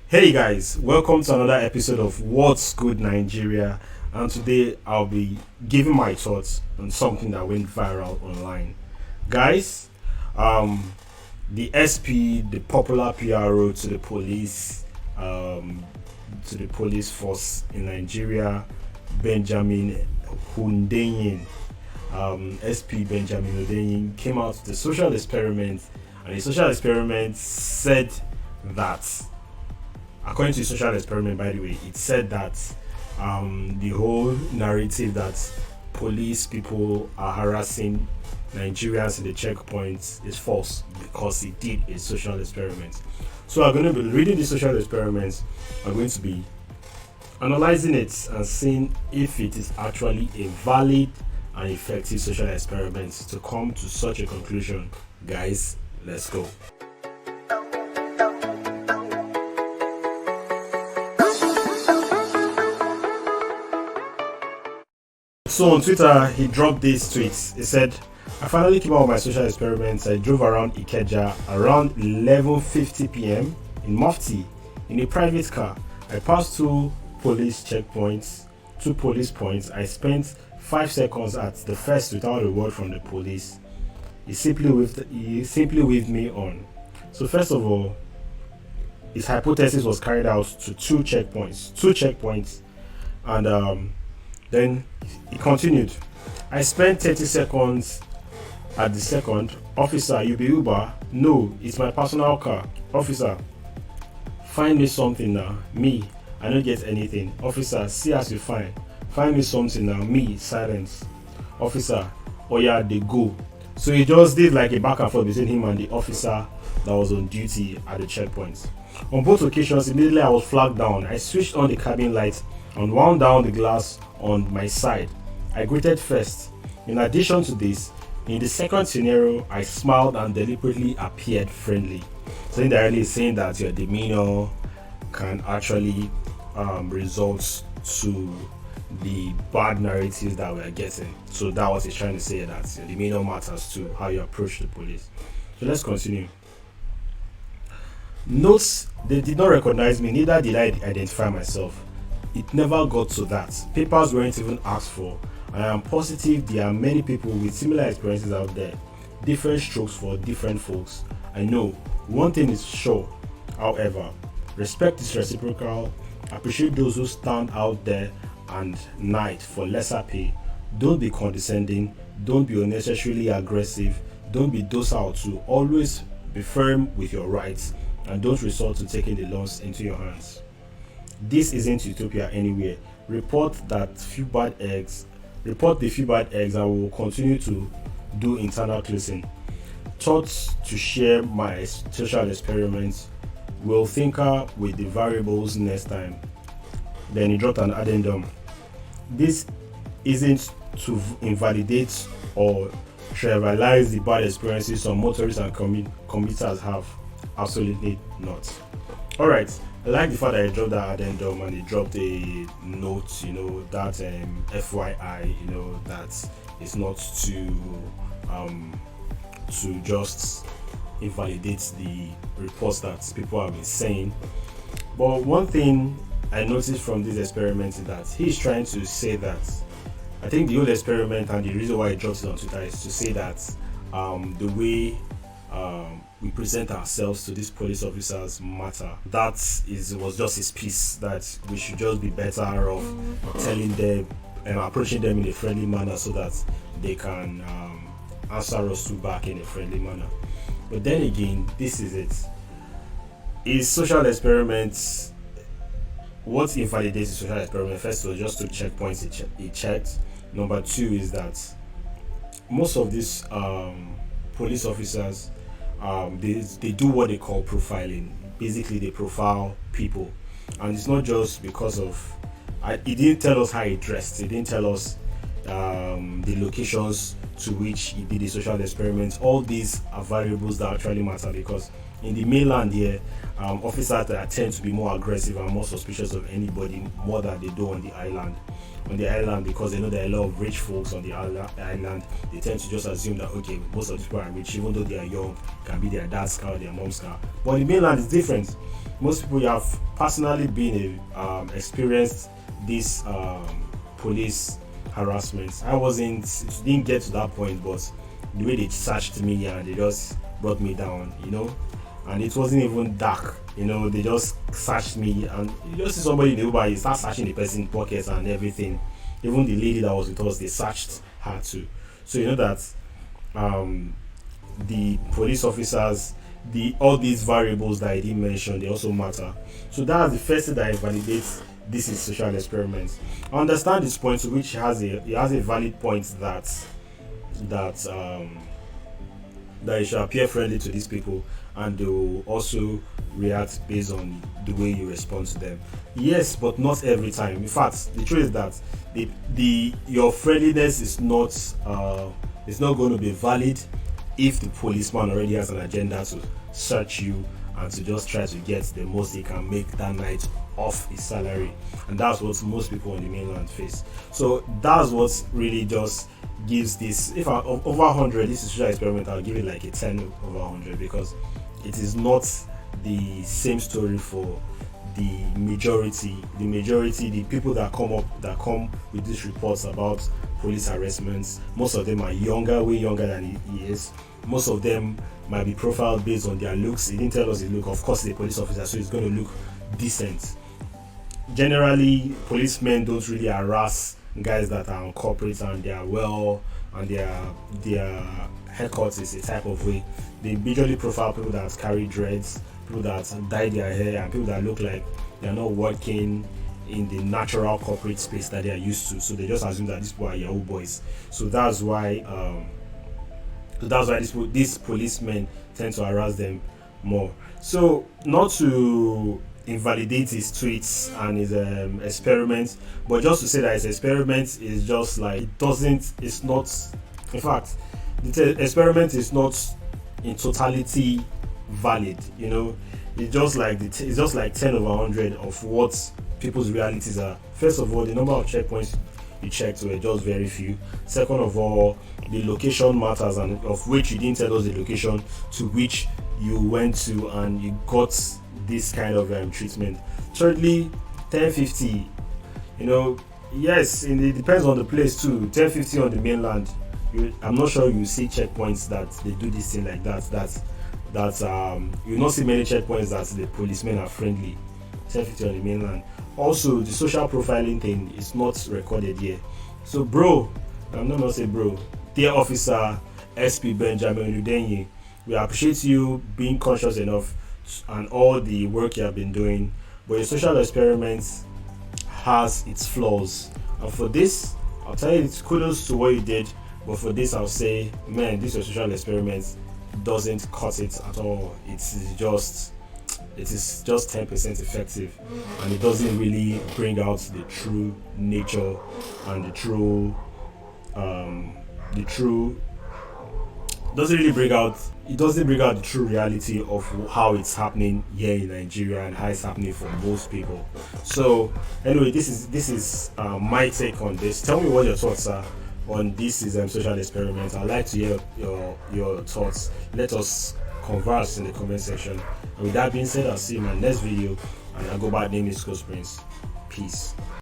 Hey guys, welcome to another episode of What's Good Nigeria. And today I'll be giving my thoughts on something that went viral online. Guys, um, the SP, the popular PRO um, to the police force in Nigeria, Benjamin Hundeyin, SP Benjamin Hundeyin came out with the social experiment, and the social experiment said that according to the social experiment, by the way, it said that the whole narrative that police people are harassing Nigerians in the checkpoints is false because it did a social experiment. So I'm going to be reading the social experiments. I'm going to be analyzing it and seeing if it is actually a valid and effective social experiment to come to such a conclusion. Guys, let's go. So on Twitter, he dropped these tweets. He said, I finally came out of my social experiments. I drove around Ikeja around 11:50 p.m. in Mufti in a private car. I passed two police checkpoints, two police points. I spent 5 seconds at the first without a word from the police. He simply waved me on. So first of all, his hypothesis was carried out to two checkpoints, and then he continued. I spent 30 seconds at the second. Officer, you be Uber? No, it's my personal car. Officer, find me something now. Me, I don't get anything. Officer, see as you find. Find me something now. Me, silence. Officer, oh yeah, they go. So he just did like a back and forth between him and the officer that was on duty at the checkpoint. On both occasions, immediately I was flagged down. I switched on the cabin light and wound down the glass on my side. I greeted first. In addition to this, in the second scenario, I smiled and deliberately appeared friendly. So indirectly saying that your demeanor can actually result to the bad narratives that we're getting. So that was he's trying to say, that your demeanor matters to how you approach the police. So let's continue. Notes, they did not recognize me, neither did I identify myself. It never got to that. Papers weren't even asked for. I am positive there are many people with similar experiences out there. Different strokes for different folks. I know. One thing is sure, however, respect is reciprocal. Appreciate those who stand out there and night for lesser pay. Don't be condescending. Don't be unnecessarily aggressive. Don't be docile too. Always be firm with your rights and don't resort to taking the laws into your hands. This isn't utopia anywhere. Report the few bad eggs, and we will continue to do internal closing. Thoughts to share my social experiments. We'll tinker with the variables next time. Then he dropped an addendum. This isn't to invalidate or trivialize the bad experiences some motorists and commuters have. Absolutely not. Alright. I like the fact that he dropped that addendum and he dropped a note, that FYI, that it's not to just invalidate the reports that people have been saying. But one thing I noticed from this experiment is that he's trying to say that I think the whole experiment and the reason why he dropped it on Twitter is to say that the way we present ourselves to these police officers matter. That was just his piece, that we should just be better off telling them and approaching them in a friendly manner so that they can answer us back in a friendly manner. But then again, this is it. Is social experiments what invalidates the social experiment? First of all, just to checkpoints he checked. Number two is that most of these police officers they do what they call profiling. Basically, they profile people, and it's not just because of. He didn't tell us how he dressed. He didn't tell us the locations to which he did the social experiments. All these are variables that actually matter, because in the mainland here, officers that tend to be more aggressive and more suspicious of anybody more than they do on the island. On the island, because they know there are a lot of rich folks on the island, they tend to just assume that, okay, most of the people are rich, even though they are young, can be their dad's car, their mom's car. But on the mainland, it's different. Most people have personally been experienced this police harassment. It didn't get to that point, but the way they searched me and they just brought me down, and it wasn't even dark, they just searched me, and you just see somebody in the Uber, you start searching the person's pockets and everything. Even the lady that was with us, they searched her too. So you know that the police officers, all these variables that I didn't mention, they also matter. So that's the first thing that invalidates this is social experiments. I understand this point, to which he has a valid point that it should appear friendly to these people, and they will also react based on the way you respond to them. Yes, but not every time. In fact, the truth is that your friendliness is not going to be valid if the policeman already has an agenda to search you and to just try to get the most he can make that night off his salary. And that's what most people on the mainland face. So that's what really just gives this, if I over 100, this is social experiment, I'll give it like a 10 over 100, because it is not the same story for the majority, the people that come with these reports about police harassments. Most of them are younger, way younger than he is. Most of them might be profiled based on their looks. He didn't tell us the look. Of course, the police officer, so he's going to look decent. Generally, policemen don't really harass guys that are on corporate and they are well, and their haircut is a type of way. They usually profile people that carry dreads, people that dye their hair, and people that look like they are not working in the natural corporate space that they are used to. So they just assume that these people are Yahoo boys. So that's why these policemen tend to harass them more. So not to invalidate his tweets and his experiments, but just to say that his experiment is just like, it's not, in fact, the experiment is not in totality valid. It's just like 10 over 100 of what people's realities are. First of all, the number of checkpoints you checked were just very few. Second of all, the location matters, and of which you didn't tell us the location to which you went to and you got this kind of treatment. Thirdly, 1050, yes, it depends on the place too. 1050 on the mainland, I'm not sure you see checkpoints that they do this thing like that you not see many checkpoints that the policemen are friendly. 1050 on the mainland. Also, the social profiling thing is not recorded here. So bro, I'm not gonna say bro, dear officer SP Benjamin Hundeyin, we appreciate you being conscious enough and all the work you have been doing, but your social experiment has its flaws, and for this I'll tell you, it's kudos to what you did, but for this I'll say, man, this your social experiment doesn't cut it at all. It is just 10% effective, and it doesn't really bring out the true nature and it doesn't bring out the true reality of how it's happening here in Nigeria and how it's happening for most people. So anyway, this is my take on this. Tell me what your thoughts are on this social experiment. I'd like to hear your thoughts. Let us converse in the comment section. And with that being said, I'll see you in my next video, and I'll go by the name is Prince. Peace.